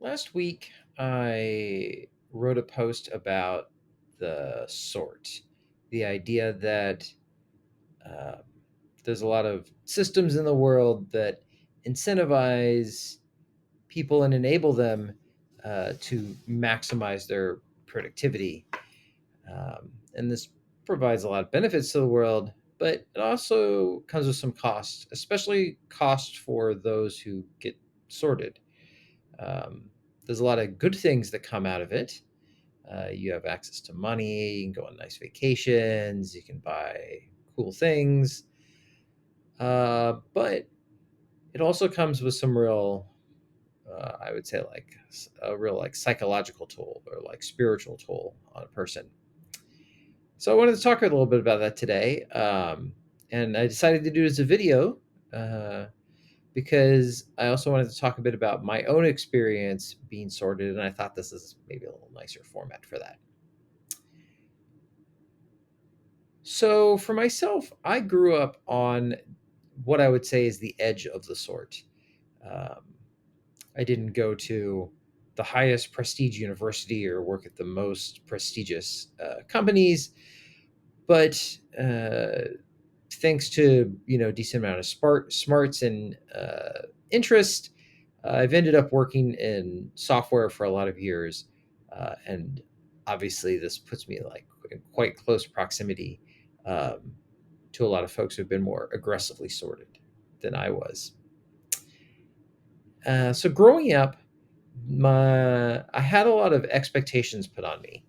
Last week, I wrote a post about the sort, the idea that um, there's a lot of systems in the world that incentivize people and enable them to maximize their productivity. And this provides a lot of benefits to the world, but it also comes with some costs, especially costs for those who get sorted. Um, there's a lot of good things that come out of it. You have access to money, you can go on nice vacations, you can buy cool things. But it also comes with some real, I would say, like a real like psychological toll or like spiritual toll on a person. So I wanted to talk a little bit about that today, and I decided to do it as a video uh, because I also wanted to talk a bit about my own experience being sorted, and I thought this is maybe a little nicer format for that. So for myself, I grew up on what I would say is the edge of the sort. Um, I didn't go to the highest prestige university or work at the most prestigious companies, but thanks to decent amount of smarts and interest, I've ended up working in software for a lot of years, and obviously this puts me like in quite close proximity um, to a lot of folks who've been more aggressively sorted than I was. So growing up, my I had a lot of expectations put on me.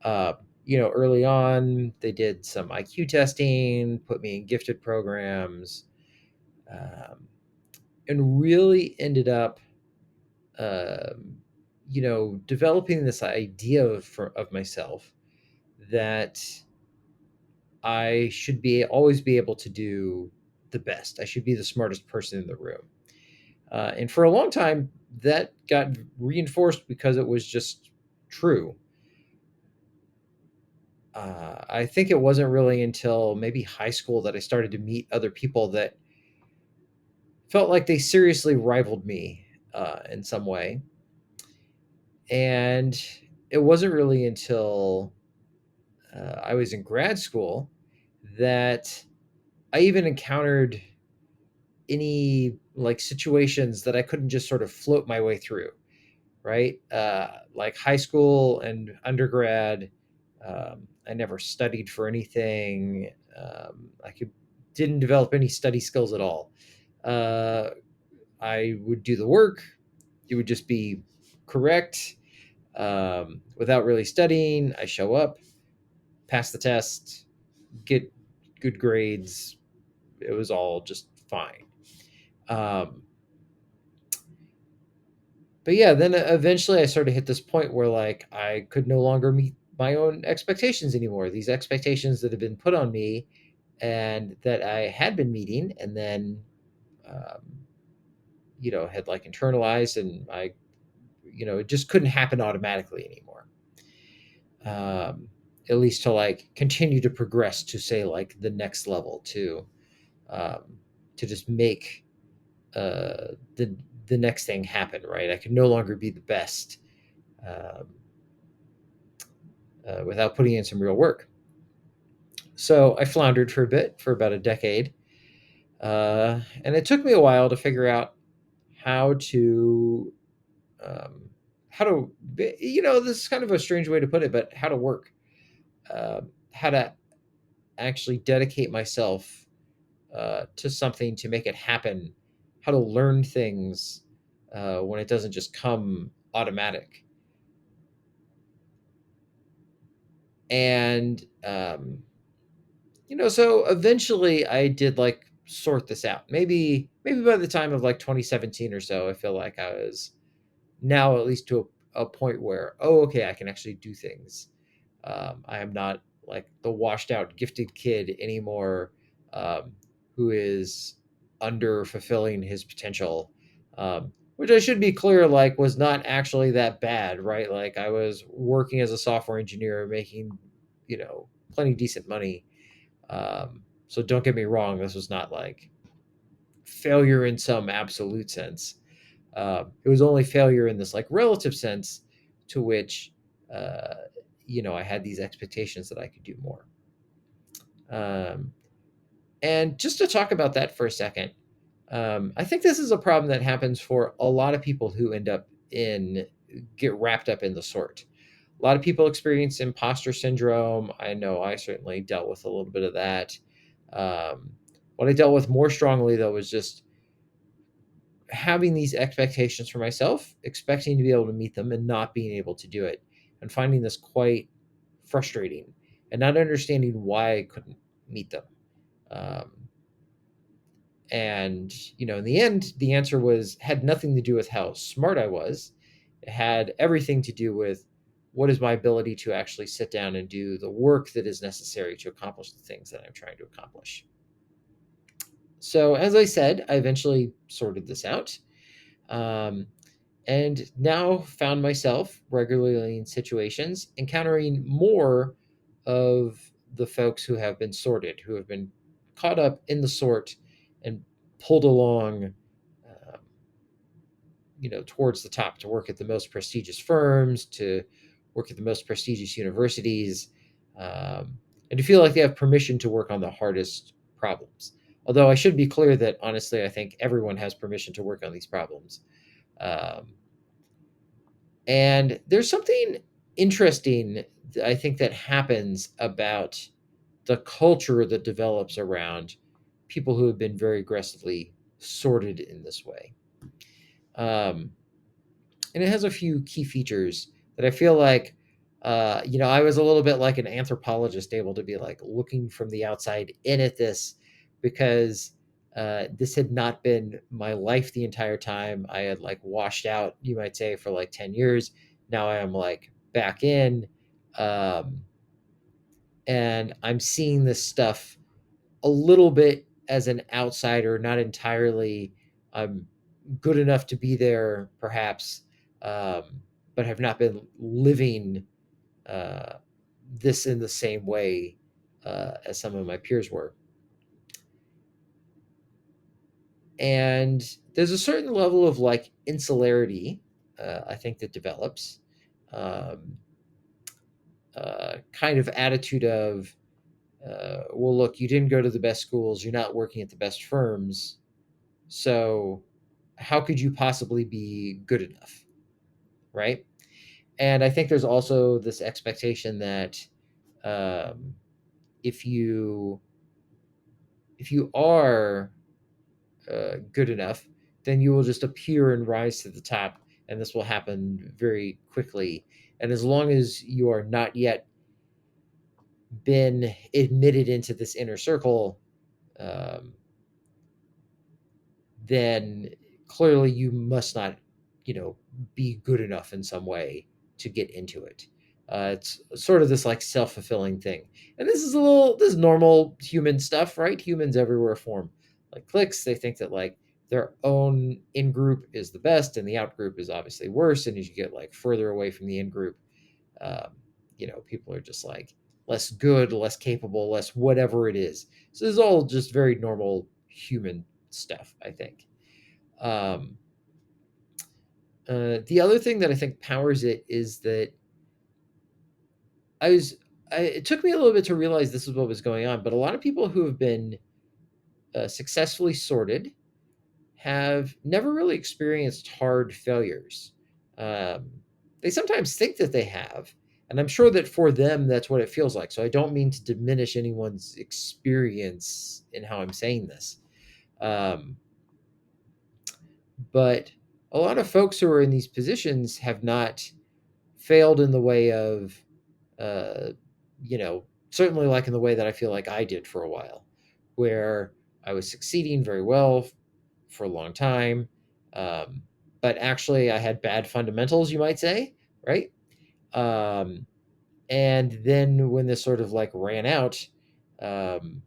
Uh, Early on, they did some IQ testing, put me in gifted programs, um, and really ended up, um, developing this idea of myself that I should be always be able to do the best. I should be the smartest person in the room. And for a long time, that got reinforced because it was just true. I think it wasn't really until maybe high school that I started to meet other people that felt like they seriously rivaled me in some way. And it wasn't really until I was in grad school that I even encountered any like situations that I couldn't just sort of float my way through, right? Like high school and undergrad, I never studied for anything. Didn't develop any study skills at all. Uh, I would do the work; it would just be correct without really studying. I show up, pass the test, get good grades. It was all just fine. Um, but yeah, then eventually I sort of hit this point where like I could no longer meet my own expectations anymore. These expectations that had been put on me and that I had been meeting, and then um, had like internalized, and it just couldn't happen automatically anymore. Um, at least to like continue to progress to say like the next level um, to just make the next thing happen. Right, I could no longer be the best. Um, without putting in some real work. So I floundered for a bit, for about a decade. And it took me a while to figure out how to, um, this is kind of a strange way to put it, but how to work, how to actually dedicate myself to something to make it happen, how to learn things when it doesn't just come automatic. And so eventually I did like sort this out. Maybe by the time of like 2017 or so, I feel like I was now at least to a point where, oh, okay, I can actually do things. I am not like the washed out gifted kid anymore, um, who is under fulfilling his potential. Which I should be clear, like, was not actually that bad, right? Like, I was working as a software engineer, making, plenty decent money. So don't get me wrong, this was not like failure in some absolute sense. It was only failure in this like relative sense to which uh, I had these expectations that I could do more. Um, and just to talk about that for a second, I think this is a problem that happens for a lot of people who get wrapped up in the sort. A lot of people experience imposter syndrome. I know I certainly dealt with a little bit of that. Um, what I dealt with more strongly, though, was just having these expectations for myself, expecting to be able to meet them and not being able to do it, and finding this quite frustrating and not understanding why I couldn't meet them. Um, and in the end, the answer was had nothing to do with how smart I was. It had everything to do with what is my ability to actually sit down and do the work that is necessary to accomplish the things that I'm trying to accomplish. So, as I said, I eventually sorted this out. Um, and now found myself regularly in situations encountering more of the folks who have been sorted, who have been caught up in the sort and pulled along, um, towards the top to work at the most prestigious firms, to work at the most prestigious universities, and to feel like they have permission to work on the hardest problems. Although I should be clear that honestly, I think everyone has permission to work on these problems. Um, And there's something interesting, I think, that happens about the culture that develops around people who have been very aggressively sorted in this way. Um, and it has a few key features that I feel like, I was a little bit like an anthropologist, able to be like looking from the outside in at this because this had not been my life the entire time. I had like washed out, you might say, for like 10 years. Now I am like back in, um, and I'm seeing this stuff a little bit as an outsider, not entirely. I'm good enough to be there, perhaps, um, but have not been living uh, this in the same way as some of my peers were. And there's a certain level of like insularity, I think, that develops. Um, kind of attitude of, well, look, you didn't go to the best schools, you're not working at the best firms, so how could you possibly be good enough, right? And I think there's also this expectation that um, if you are good enough, then you will just appear and rise to the top, and this will happen very quickly. And as long as you are not yet been admitted into this inner circle, um, then clearly you must not, you know, be good enough in some way to get into it. It's sort of this like self fulfilling thing, and this is normal human stuff, right? Humans everywhere form like cliques. They think that like their own in group is the best, and the out group is obviously worse. And as you get like further away from the in group, um, people are just like less good, less capable, less whatever it is. So this is all just very normal human stuff, I think. Um, the other thing that I think powers it is that I was. It took me a little bit to realize this is what was going on, but a lot of people who have been successfully sorted have never really experienced hard failures. Um, they sometimes think that they have, and I'm sure that for them that's what it feels like. So I don't mean to diminish anyone's experience in how I'm saying this, um, but a lot of folks who are in these positions have not failed in the way of, uh, certainly like in the way that I feel like I did for a while, where I was succeeding very well for a long time. Um, but actually, I had bad fundamentals, you might say, right? Um, and then when this sort of like ran out, um,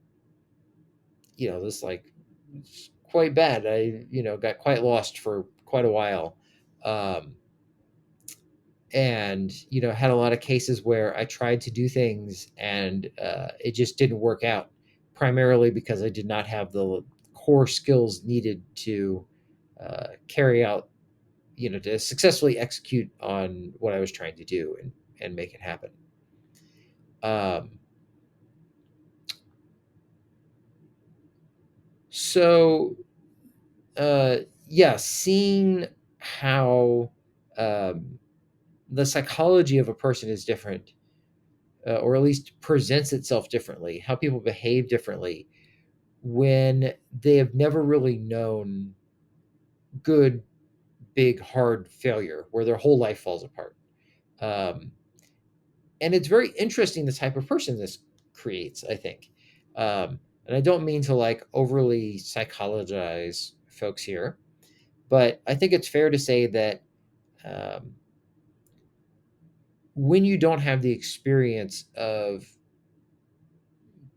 this like it's quite bad. I, got quite lost for quite a while. Um, and had a lot of cases where I tried to do things and it just didn't work out, primarily because I did not have the core skills needed to carry out to successfully execute on what I was trying to do and make it happen. Um, so yeah, seeing how um, the psychology of a person is different, or at least presents itself differently, how people behave differently when they have never really known good, big, hard failure, where their whole life falls apart. Um, and it's very interesting the type of person this creates, I think. And I don't mean to like overly psychologize folks here, but I think it's fair to say that um, when you don't have the experience of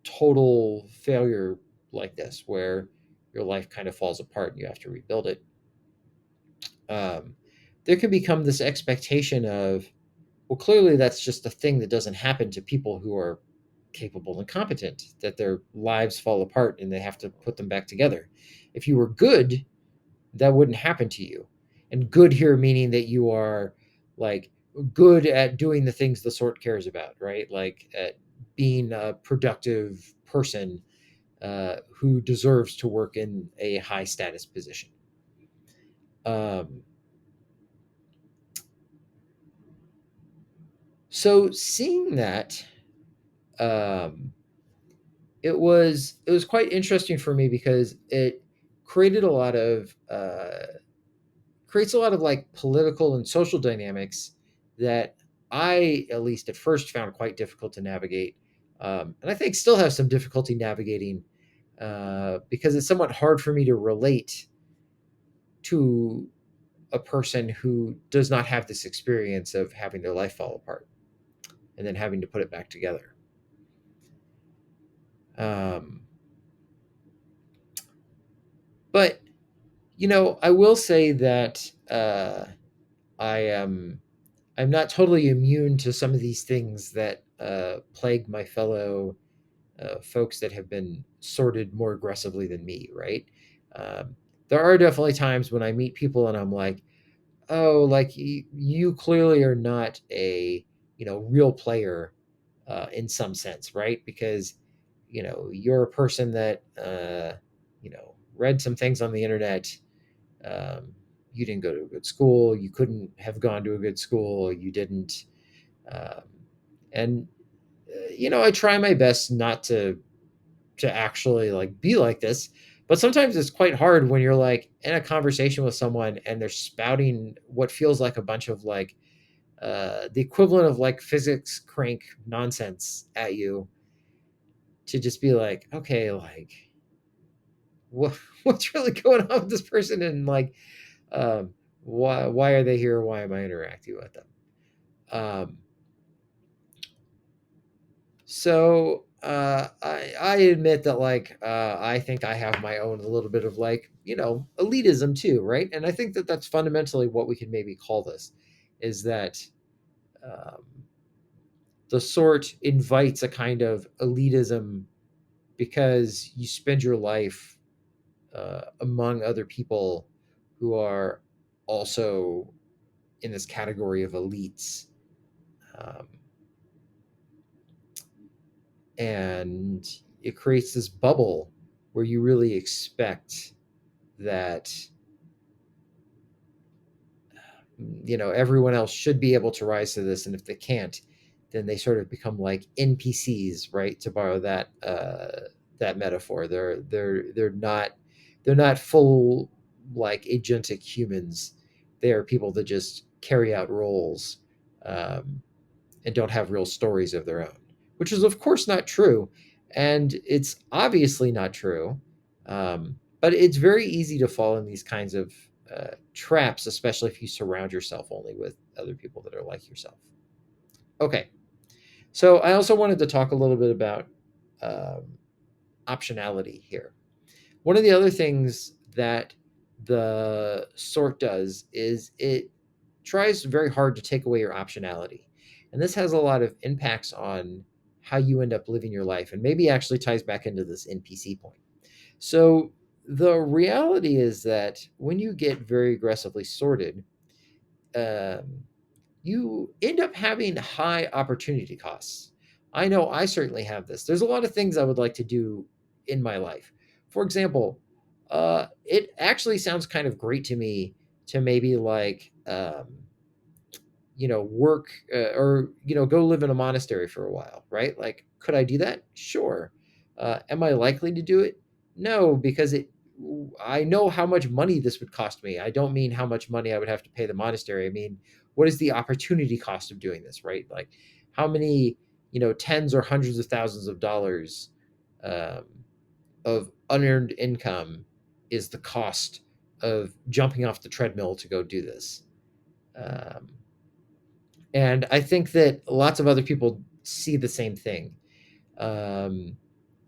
total failure like this, where your life kind of falls apart and you have to rebuild it, um, there can become this expectation of, well, clearly that's just a thing that doesn't happen to people who are capable and competent, that their lives fall apart and they have to put them back together. If you were good, that wouldn't happen to you. And good here meaning that you are like good at doing the things the sort cares about, right? Like at being a productive person who deserves to work in a high status position. Um, so seeing that, um, it was quite interesting for me because it created a lot of creates a lot of like political and social dynamics that I at least at first found quite difficult to navigate, and I think still have some difficulty navigating because it's somewhat hard for me to relate to a person who does not have this experience of having their life fall apart and then having to put it back together. Um, but I will say that I am I'm not totally immune to some of these things that plague my fellow folks that have been sorted more aggressively than me. Right? Um, there are definitely times when I meet people and I'm like, oh, like you clearly are not a real player in some sense, right? Because you're a person that read some things on the internet. um, you didn't go to a good school, you couldn't have gone to a good school, you didn't um, and I try my best not to actually like be like this, but sometimes it's quite hard when you're like in a conversation with someone and they're spouting what feels like a bunch of like the equivalent of like physics crank nonsense at you, to just be like, okay, like what what's really going on with this person, and like why are they here, why am I interacting with them? um so I admit that like I think I have my own a little bit of like elitism too, right? And I think that that's fundamentally what we could maybe call this, is that um, the sort invites a kind of elitism because you spend your life among other people who are also in this category of elites. Um, and it creates this bubble where you really expect that everyone else should be able to rise to this, and if they can't, then they sort of become like npcs, right? To borrow that metaphor, they're not full like agentic humans. They are people that just carry out roles, um, and don't have real stories of their own, which is, of course, not true. And it's obviously not true. But it's very easy to fall in these kinds of traps, especially if you surround yourself only with other people that are like yourself. Okay. So I also wanted to talk a little bit about um, optionality here. One of the other things that the sort does is it tries very hard to take away your optionality. And this has a lot of impacts on how you end up living your life, and maybe actually ties back into this NPC point. So, the reality is that when you get very aggressively sorted, um, you end up having high opportunity costs. I know I certainly have this. There's a lot of things I would like to do in my life. For example, it actually sounds kind of great to me to maybe like work or go live in a monastery for a while, right? Like, could I do that? Sure. Am I likely to do it? No, because I know how much money this would cost me. I don't mean how much money I would have to pay the monastery. I mean, what is the opportunity cost of doing this, right? Like, how many, tens or hundreds of thousands of dollars um, of unearned income is the cost of jumping off the treadmill to go do this? Um, and I think that lots of other people see the same thing. Um,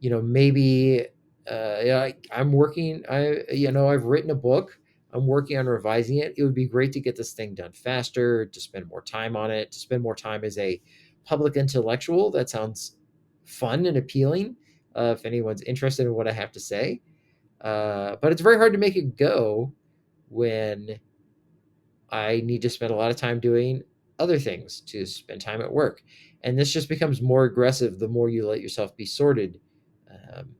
maybe yeah, I'm working. I've written a book. I'm working on revising it. It would be great to get this thing done faster, to spend more time on it, to spend more time as a public intellectual. That sounds fun and appealing. If anyone's interested in what I have to say, but it's very hard to make it go when I need to spend a lot of time doing other things to spend time at work. And this just becomes more aggressive the more you let yourself be sorted. Um,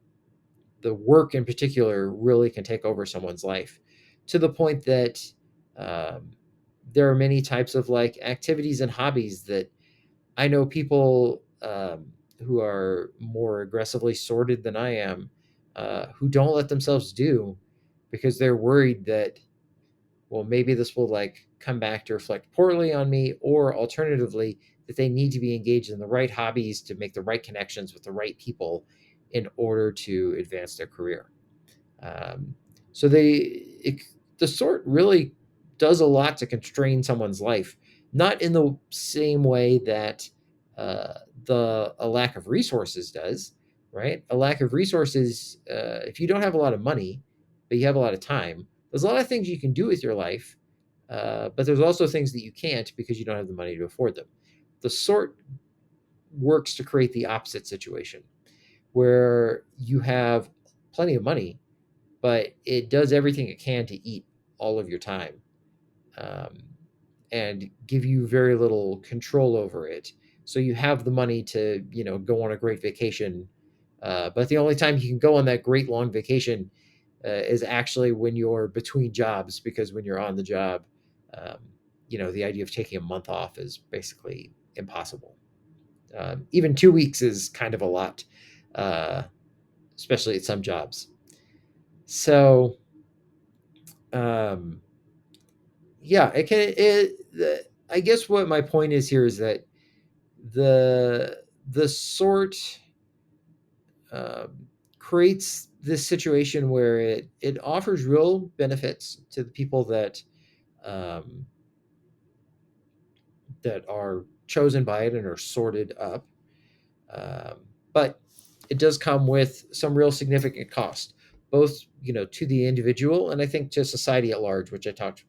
the work in particular really can take over someone's life to the point that um, there are many types of like activities and hobbies that I know people who are more aggressively sorted than I am who don't let themselves do because they're worried that, well, maybe this will like come back to reflect poorly on me, or alternatively, that they need to be engaged in the right hobbies to make the right connections with the right people in order to advance their career. Um, so the sort really does a lot to constrain someone's life, not in the same way that uh, the a lack of resources does, right? A lack of resources, if you don't have a lot of money, but you have a lot of time, there's a lot of things you can do with your life, but there's also things that you can't because you don't have the money to afford them. The sort works to create the opposite situation where you have plenty of money, but it does everything it can to eat all of your time um, and give you very little control over it. So you have the money to, go on a great vacation, but the only time you can go on that great long vacation is actually when you're between jobs, because when you're on the job, um, the idea of taking a month off is basically impossible. Even 2 weeks is kind of a lot, uh, especially at some jobs. So, um, yeah, it can. I guess what my point is here is that the sort um, creates this situation where it offers real benefits to the people um, that are chosen by it and are sorted up, um, but it does come with some real significant cost, both to the individual and I think to society at large, which I talked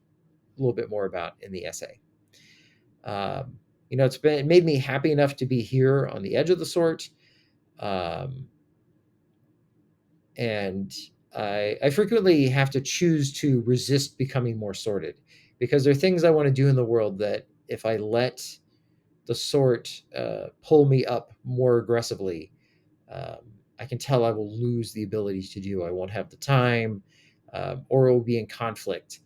a little bit more about in the essay. Um, it made me happy enough to be here on the edge of the sort, um, and I frequently have to choose to resist becoming more sorted because there are things I want to do in the world that if I let the sort pull me up more aggressively, um, I can tell I will lose the ability to do. I won't have the time, or it will be in conflict.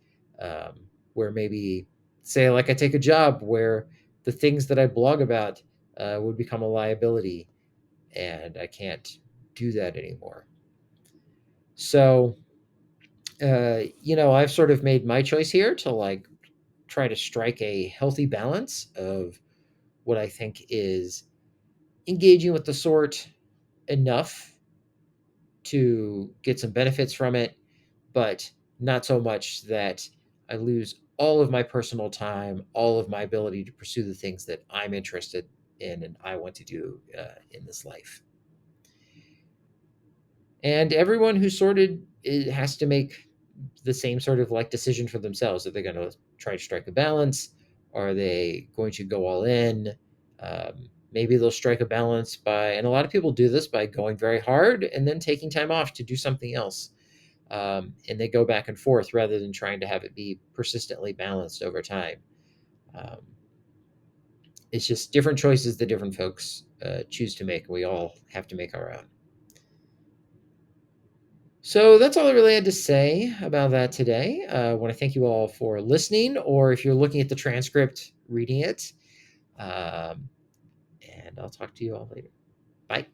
Where maybe, say, like I take a job where the things that I blog about would become a liability, and I can't do that anymore. So, I've sort of made my choice here to like try to strike a healthy balance of what I think is engaging with the sort enough to get some benefits from it, but not so much that I lose all of my personal time, all of my ability to pursue the things that I'm interested in and I want to do in this life. And everyone who's sorted it has to make the same sort of like decision for themselves. Are they going to try to strike a balance? Are they going to go all in? Maybe they'll strike a balance by, and a lot of people do this by going very hard and then taking time off to do something else. And they go back and forth rather than trying to have it be persistently balanced over time. Um, it's just different choices that different folks choose to make. We all have to make our own. So that's all I really had to say about that today. I want to thank you all for listening, or if you're looking at the transcript, reading it. Um, and I'll talk to you all later. Bye.